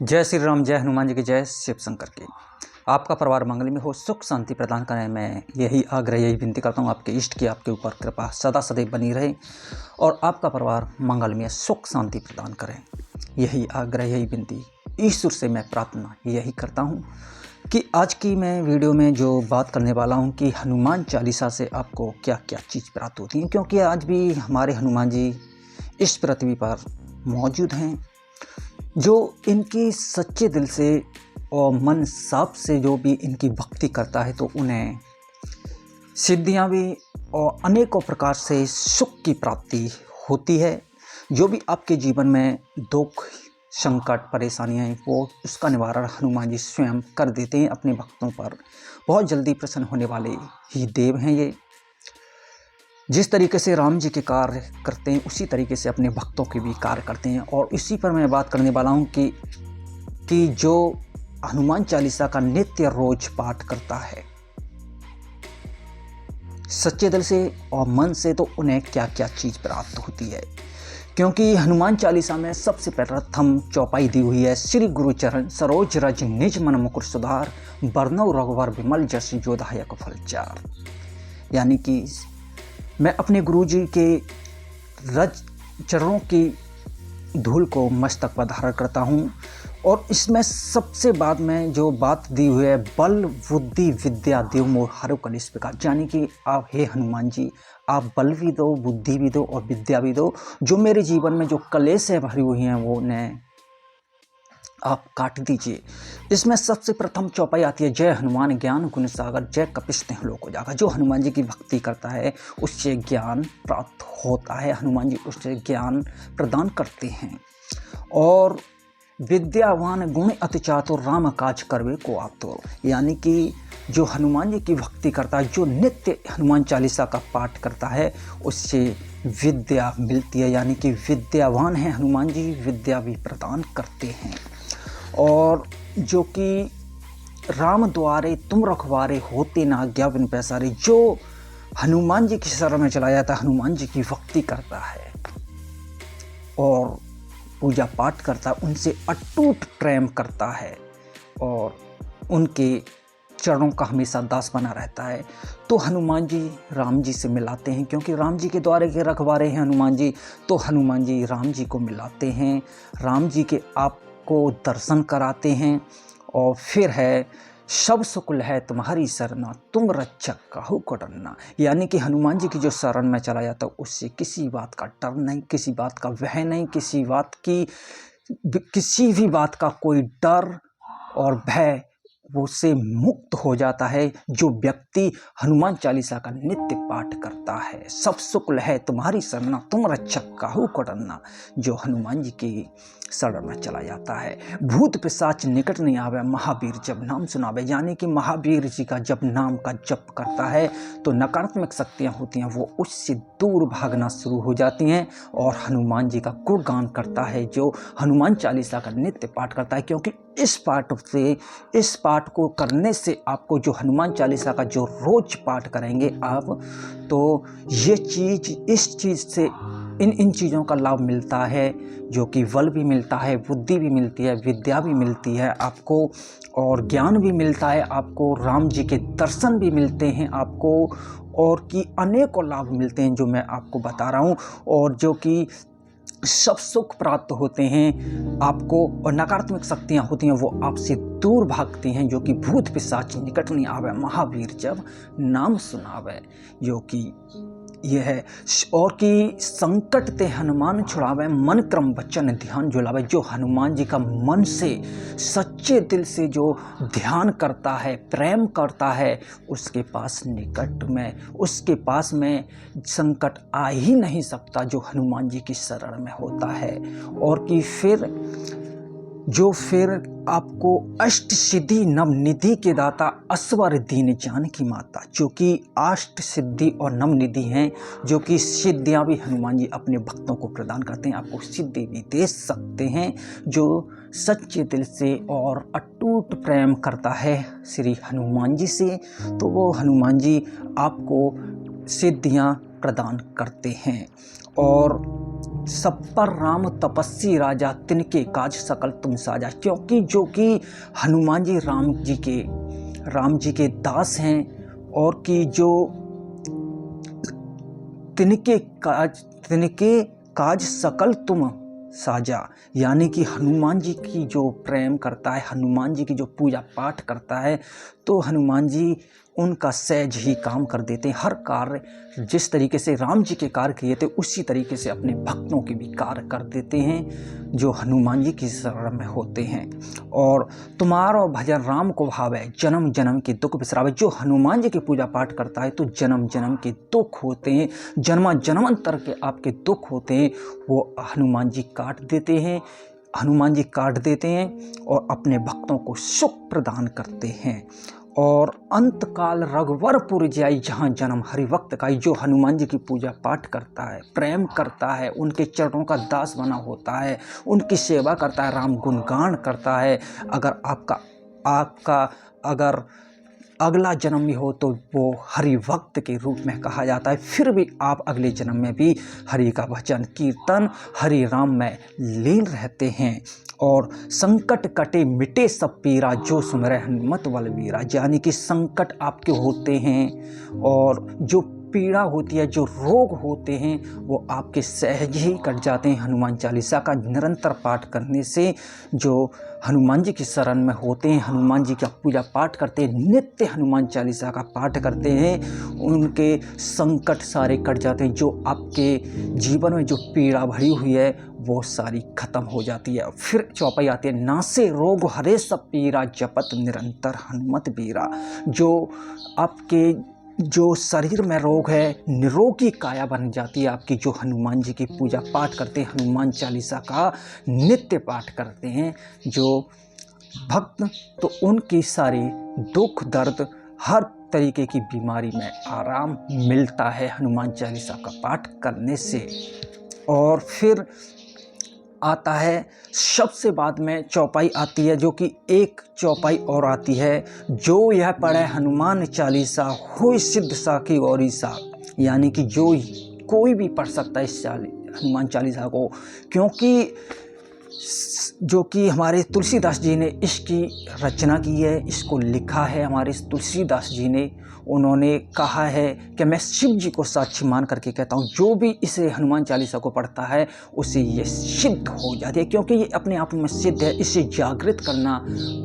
जय श्री राम, जय हनुमान जी की जय, शिव शंकर की। आपका परिवार मंगल में हो, सुख शांति प्रदान करें। मैं यही आग्रह, यही विनती करता हूँ आपके इष्ट की आपके ऊपर कृपा सदा सदैव बनी रहे और आपका परिवार मंगल में सुख शांति प्रदान करें। यही आग्रह, यही विनती ईश्वर से मैं प्रार्थना यही करता हूँ कि आज की मैं वीडियो में जो बात करने वाला हूँ कि हनुमान चालीसा से आपको क्या क्या चीज़ प्राप्त होती है, क्योंकि आज भी हमारे हनुमान जी इस पृथ्वी पर मौजूद हैं। जो इनकी सच्चे दिल से और मन साफ से जो भी इनकी भक्ति करता है तो उन्हें सिद्धियां भी और अनेकों प्रकार से सुख की प्राप्ति होती है। जो भी आपके जीवन में दुख, संकट, परेशानियां हैं वो उसका निवारण हनुमान जी स्वयं कर देते हैं अपने भक्तों पर। बहुत जल्दी प्रसन्न होने वाले ही देव हैं ये। जिस तरीके से राम जी के कार्य करते हैं उसी तरीके से अपने भक्तों के भी कार्य करते हैं। और इसी पर मैं बात करने वाला हूँ कि जो हनुमान चालीसा का नित्य रोज पाठ करता है सच्चे दिल से और मन से, तो उन्हें क्या क्या चीज़ प्राप्त होती है। क्योंकि हनुमान चालीसा में सबसे प्रथम चौपाई दी हुई है, श्री गुरु चरण सरोज रज निज मन मुकुर सुधार, बरनौ रघुवर विमल जस जो दायक फल चार। यानी कि मैं अपने गुरु जी के रज चरणों की धूल को मस्तक पर धारण करता हूँ। और इसमें सबसे बाद में जो बात दी हुई है, बल बुद्धि विद्या देव मोर हरु कलेश विकार। यानी कि आप हे हनुमान जी, आप बल भी दो, बुद्धि भी दो और विद्या भी दो। जो मेरे जीवन में जो कलेश है भरी हुई हैं वो उन्हें आप काट दीजिए। इसमें सबसे प्रथम चौपाई आती है, जय हनुमान ज्ञान गुण सागर, जय कपीस तिहुँ लोक उजागर। जो हनुमान जी की भक्ति करता है उससे ज्ञान प्राप्त होता है, हनुमान जी उससे ज्ञान प्रदान करते हैं। और विद्यावान गुण अति चातुर, राम काज करवे को आतुर। यानी कि जो हनुमान जी की भक्ति करता है, जो नित्य हनुमान चालीसा का पाठ करता है उससे विद्या मिलती है। यानी कि विद्यावान है हनुमान जी, विद्या भी प्रदान करते हैं। और जो कि राम द्वारे तुम रखवारे, होते ना आज्ञा बिन पैसारे। जो हनुमान जी की शरण में चला जाता है, हनुमान जी की भक्ति करता है और पूजा पाठ करता है, उनसे अटूट प्रेम करता है और उनके चरणों का हमेशा दास बना रहता है, तो हनुमान जी राम जी से मिलाते हैं। क्योंकि राम जी के द्वारे के रखवारे हैं हनुमान जी, तो हनुमान जी राम जी को मिलाते हैं, राम जी के आपको दर्शन कराते हैं। और फिर है, सब सुकुल है तुम्हारी शरणा, तुम रक्षक काहू को डरना। यानी कि हनुमान जी की जो शरण में चला जाता है उससे किसी बात का डर नहीं, किसी बात का वह नहीं, किसी भी बात का कोई डर और भय वो से मुक्त हो जाता है। जो व्यक्ति हनुमान चालीसा का नित्य पाठ करता है, सब सुकुल है तुम्हारी शरणा, तुम रक्षक काहू को डरना। जो हनुमान जी की शरण में चला जाता है, भूत पिशाच निकट नहीं आवे, महावीर जब नाम सुनावे। यानी कि महावीर जी का जब नाम का जप करता है तो नकारात्मक शक्तियाँ होती हैं वो उससे दूर भागना शुरू हो जाती हैं। और हनुमान जी का गुणगान करता है जो हनुमान चालीसा का नित्य पाठ करता है। क्योंकि इस पाठ को करने से आपको, जो हनुमान चालीसा का जो रोज पाठ करेंगे आप, तो ये चीज़, इस चीज़ से इन चीज़ों का लाभ मिलता है। जो कि बल भी मिलता है, बुद्धि भी मिलती है, विद्या भी मिलती है आपको और ज्ञान भी मिलता है आपको, राम जी के दर्शन भी मिलते हैं आपको और कि अनेकों लाभ मिलते हैं जो मैं आपको बता रहा हूँ। और जो कि सब सुख प्राप्त होते हैं आपको और नकारात्मक शक्तियाँ होती हैं वो आपसे दूर भागती हैं। जो कि भूत पिशाच निकट नहीं आवे, महावीर जब नाम सुनावे। जो कि यह है। और कि संकट ते हनुमान छुड़ावे, मन क्रम वचन ध्यान जुलावे। जो हनुमान जी का मन से सच्चे दिल से जो ध्यान करता है, प्रेम करता है, उसके पास उसके पास में संकट आ ही नहीं सकता जो हनुमान जी की शरण में होता है। और कि फिर आपको अष्ट सिद्धि नवनिधि के दाता, असवर दीन जानकी माता। जो कि अष्ट सिद्धि और नवनिधि हैं, जो कि सिद्धियां भी हनुमान जी अपने भक्तों को प्रदान करते हैं। आपको सिद्धि भी दे सकते हैं जो सच्चे दिल से और अटूट प्रेम करता है श्री हनुमान जी से, तो वो हनुमान जी आपको सिद्धियां प्रदान करते हैं। और सब पर राम तपस्वी राजा, तिनके काज सकल तुम साजा। क्योंकि जो कि हनुमान जी राम जी के दास हैं और कि जो तिनके काज सकल तुम साजा, यानी कि हनुमान जी की जो प्रेम करता है, हनुमान जी की जो पूजा पाठ करता है, तो हनुमान जी उनका सहज ही काम कर देते हैं। हर कार्य जिस तरीके से राम जी के कार्य किए थे उसी तरीके से अपने भक्तों के भी कार्य कर देते हैं जो हनुमान जी की शरण में होते हैं। और तुम्हारो भजन राम को भावे, जन्म जन्म के दुख बिसरावे। जो हनुमान जी की पूजा पाठ करता है तो जन्म जन्म के दुख होते हैं, जन्मांतर के आपके दुख होते हैं, वो हनुमान जी काट देते हैं, हनुमान जी काट देते हैं और अपने भक्तों को सुख प्रदान करते हैं। और अंतकाल रघुवरपुर जाई, जहाँ जन्म हरि भक्त का। जो हनुमान जी की पूजा पाठ करता है, प्रेम करता है, उनके चरणों का दास बना होता है, उनकी सेवा करता है, राम गुणगान करता है, अगर आपका अगर अगला जन्म भी हो तो वो हरि भक्त के रूप में कहा जाता है। फिर भी आप अगले जन्म में भी हरि का भजन कीर्तन हरि राम में लीन रहते हैं। और संकट कटे मिटे सब पीरा, जो सुमिरै हनुमत बलबीरा। यानी कि संकट आपके होते हैं और जो पीड़ा होती है, जो रोग होते हैं, वो आपके सहज ही कट जाते हैं हनुमान चालीसा का निरंतर पाठ करने से। जो हनुमान जी की शरण में होते हैं, हनुमान जी का पूजा पाठ करते हैं, नित्य हनुमान चालीसा का पाठ करते हैं, उनके संकट सारे कट जाते हैं। जो आपके जीवन में जो पीड़ा भरी हुई है वो सारी खत्म हो जाती है। फिर चौपाई आती है, नासे रोग हरे सब पीरा, जपत निरंतर हनुमत बीरा। जो आपके जो शरीर में रोग है, निरोगी काया बन जाती है आपकी, जो हनुमान जी की पूजा पाठ करते हैं, हनुमान चालीसा का नित्य पाठ करते हैं जो भक्त, तो उनकी सारी दुख दर्द हर तरीके की बीमारी में आराम मिलता है हनुमान चालीसा का पाठ करने से। और फिर आता है सबसे बाद में चौपाई आती है, जो कि एक चौपाई और आती है, जो यह पढ़े हनुमान चालीसा हुई सिद्ध साखी गौरी सा। यानी कि जो कोई भी पढ़ सकता है इस हनुमान चालीसा को, क्योंकि जो कि हमारे तुलसीदास जी ने इसकी रचना की है, इसको लिखा है हमारे तुलसीदास जी ने। उन्होंने कहा है कि मैं शिव जी को साक्षी मान करके कहता हूँ, जो भी इसे हनुमान चालीसा को पढ़ता है उसे ये सिद्ध हो जाती है, क्योंकि ये अपने आप में सिद्ध है। इसे जागृत करना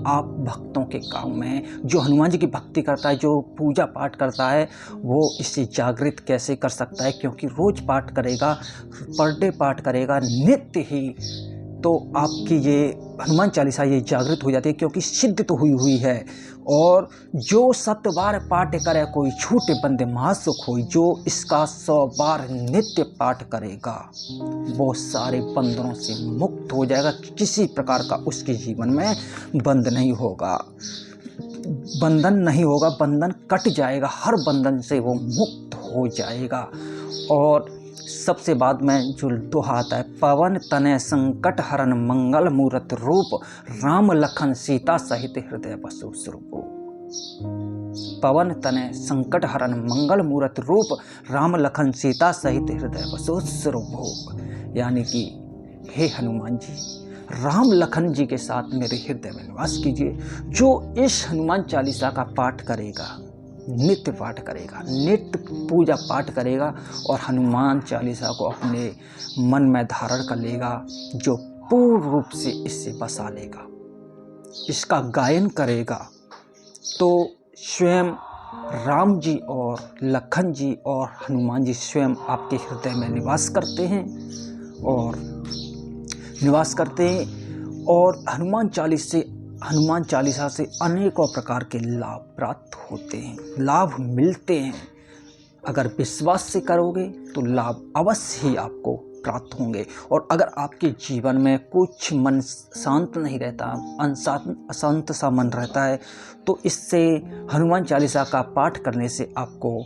आप भक्तों के काम में है। जो हनुमान जी की भक्ति करता है, जो पूजा पाठ करता है, वो इसे जागृत कैसे कर सकता है? क्योंकि रोज पाठ करेगा, पर डे पाठ करेगा, नित्य ही, तो आपकी ये हनुमान चालीसा ये जागृत हो जाती है, क्योंकि सिद्ध तो हुई है। और जो 7 बार पाठ करे कोई, छूटे बंदे महासुख होई। जो इसका 100 बार नित्य पाठ करेगा वो सारे बंधनों से मुक्त हो जाएगा। किसी प्रकार का उसके जीवन में बंधन नहीं होगा, बंधन कट जाएगा, हर बंधन से वो मुक्त हो जाएगा। और सबसे बाद में जो दोहा आता है, पवन तनय संकट हरन मंगल मूरत रूप, राम लखन सीता सहित हृदय बसु स्वरूप। पवन तनय संकट हरन मंगल मूरत रूप, राम लखन सीता सहित हृदय बसु स्वरूप। यानी कि हे हनुमान जी, राम लखन जी के साथ मेरे हृदय में निवास कीजिए। जो इस हनुमान चालीसा का पाठ करेगा, नित्य पाठ करेगा, नित्य पूजा पाठ करेगा और हनुमान चालीसा को अपने मन में धारण कर लेगा, जो पूर्ण रूप से इससे बसा लेगा, इसका गायन करेगा, तो स्वयं राम जी और लखन जी और हनुमान जी स्वयं आपके हृदय में निवास करते हैं और हनुमान चालीसा से अनेकों प्रकार के लाभ प्राप्त होते हैं, लाभ मिलते हैं। अगर विश्वास से करोगे तो लाभ अवश्य ही आपको प्राप्त होंगे। और अगर आपके जीवन में कुछ मन शांत नहीं रहता, अशांत सा मन रहता है, तो इससे हनुमान चालीसा का पाठ करने से आपको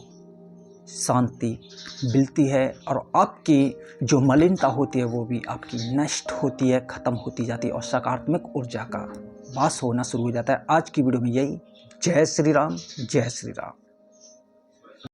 शांति मिलती है और आपकी जो मलिनता होती है वो भी आपकी नष्ट होती है, ख़त्म होती जाती है और सकारात्मक ऊर्जा का वास होना शुरू हो जाता है। आज की वीडियो में यही। जय श्री राम, जय श्री राम।